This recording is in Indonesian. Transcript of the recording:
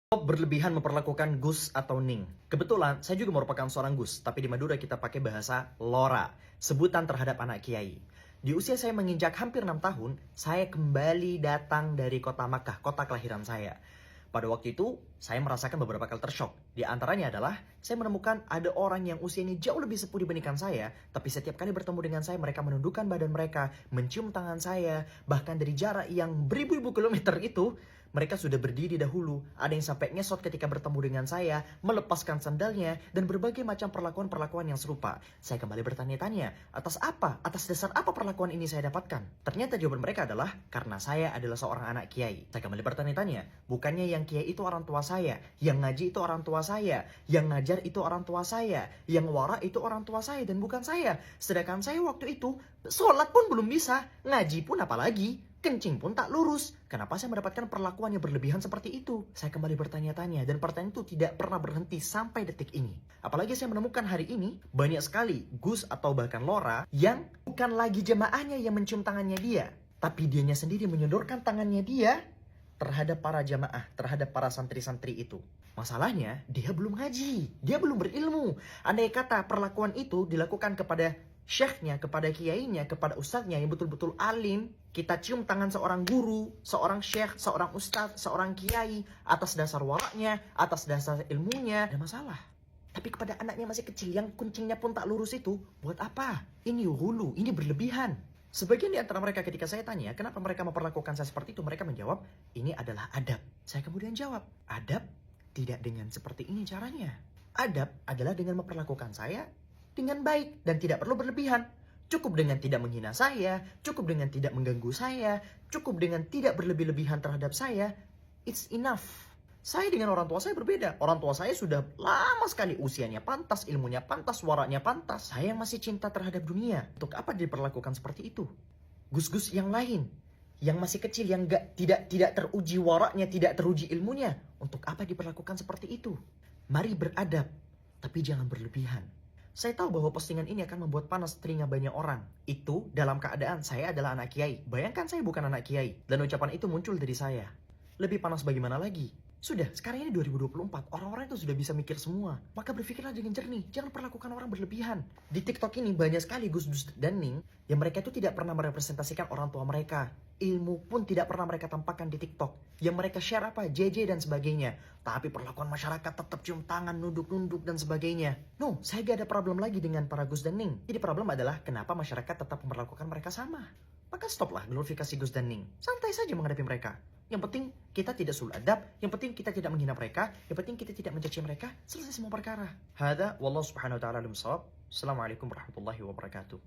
Berlebihan memperlakukan Gus atau Ning. Kebetulan saya juga merupakan seorang Gus, tapi di Madura kita pakai bahasa Lora, sebutan terhadap anak kiai. Di usia saya menginjak hampir 6 tahun, saya kembali datang dari kota Makkah, kota kelahiran saya. Pada waktu itu, saya merasakan beberapa culture shock. Di antaranya adalah, saya menemukan ada orang yang usianya jauh lebih sepuh dibandingkan saya, tapi setiap kali bertemu dengan saya, mereka menundukkan badan mereka, mencium tangan saya, bahkan dari jarak yang beribu-ribu kilometer itu, mereka sudah berdiri dahulu. Ada yang sampai ngesot ketika bertemu dengan saya, melepaskan sandalnya, dan berbagai macam perlakuan-perlakuan yang serupa. Saya kembali bertanya-tanya, atas apa? Atas dasar apa perlakuan ini saya dapatkan? Ternyata jawaban mereka adalah, karena saya adalah seorang anak kiai. Saya kembali bertanya-tanya, bukannya yang kiai itu orang tua saya, yang ngaji itu orang tua saya, yang ngajar itu orang tua saya, yang wara itu orang tua saya, dan bukan saya. Sedangkan saya waktu itu, sholat pun belum bisa, ngaji pun apalagi. Kencing pun tak lurus. Kenapa saya mendapatkan perlakuan yang berlebihan seperti itu? Saya kembali bertanya-tanya dan pertanyaan itu tidak pernah berhenti sampai detik ini. Apalagi saya menemukan hari ini banyak sekali Gus atau bahkan Lora yang bukan lagi jemaahnya yang mencium tangannya dia, tapi dianya sendiri menyodorkan tangannya dia terhadap para jamaah, terhadap para santri-santri itu. Masalahnya, dia belum ngaji, dia belum berilmu. Andai kata perlakuan itu dilakukan kepada syekhnya, kepada kiainya, kepada ustadznya yang betul-betul alim, kita cium tangan seorang guru, seorang syekh, seorang ustadz, seorang kiai, atas dasar waraknya, atas dasar ilmunya, ada masalah. Tapi kepada anaknya masih kecil yang kuncingnya pun tak lurus itu, buat apa? Ini hulu, ini berlebihan. Sebagian di antara mereka ketika saya tanya, kenapa mereka memperlakukan saya seperti itu, mereka menjawab, ini adalah adab. Saya kemudian jawab, adab tidak dengan seperti ini caranya. Adab adalah dengan memperlakukan saya dengan baik dan tidak perlu berlebihan. Cukup dengan tidak menghina saya, cukup dengan tidak mengganggu saya, cukup dengan tidak berlebih-lebihan terhadap saya. It's enough. Saya dengan orang tua saya berbeda. Orang tua saya sudah lama sekali usianya pantas, ilmunya pantas, waraknya pantas. Saya masih cinta terhadap dunia. Untuk apa diperlakukan seperti itu? Gus-gus yang lain, yang masih kecil, yang tidak teruji waraknya, tidak teruji ilmunya. Untuk apa diperlakukan seperti itu? Mari beradab, tapi jangan berlebihan. Saya tahu bahwa postingan ini akan membuat panas telinga banyak orang. Itu dalam keadaan saya adalah anak kiai. Bayangkan saya bukan anak kiai. Dan ucapan itu muncul dari saya. Lebih panas bagaimana lagi? Sudah, sekarang ini 2024. Orang-orang itu sudah bisa mikir semua. Maka berpikirlah dengan jernih. Jangan perlakukan orang berlebihan. Di TikTok ini banyak sekali Gus dan Ning yang mereka itu tidak pernah merepresentasikan orang tua mereka. Ilmu pun tidak pernah mereka tampakkan di TikTok. Yang mereka share apa? JJ dan sebagainya. Tapi perlakuan masyarakat tetap cium tangan, nunduk-nunduk dan sebagainya. No, saya gak ada problem lagi dengan para Gus dan Ning. Jadi problem adalah kenapa masyarakat tetap memperlakukan mereka sama. Maka stoplah glorifikasi Gus dan Ning. Santai saja menghadapi mereka. Yang penting kita tidak sul adab, yang penting kita tidak menghina mereka, yang penting kita tidak mencaci mereka, selesai semua perkara. Hada wallahu subhanahu wa ta'ala alim shawab. Assalamualaikum warahmatullahi wabarakatuh.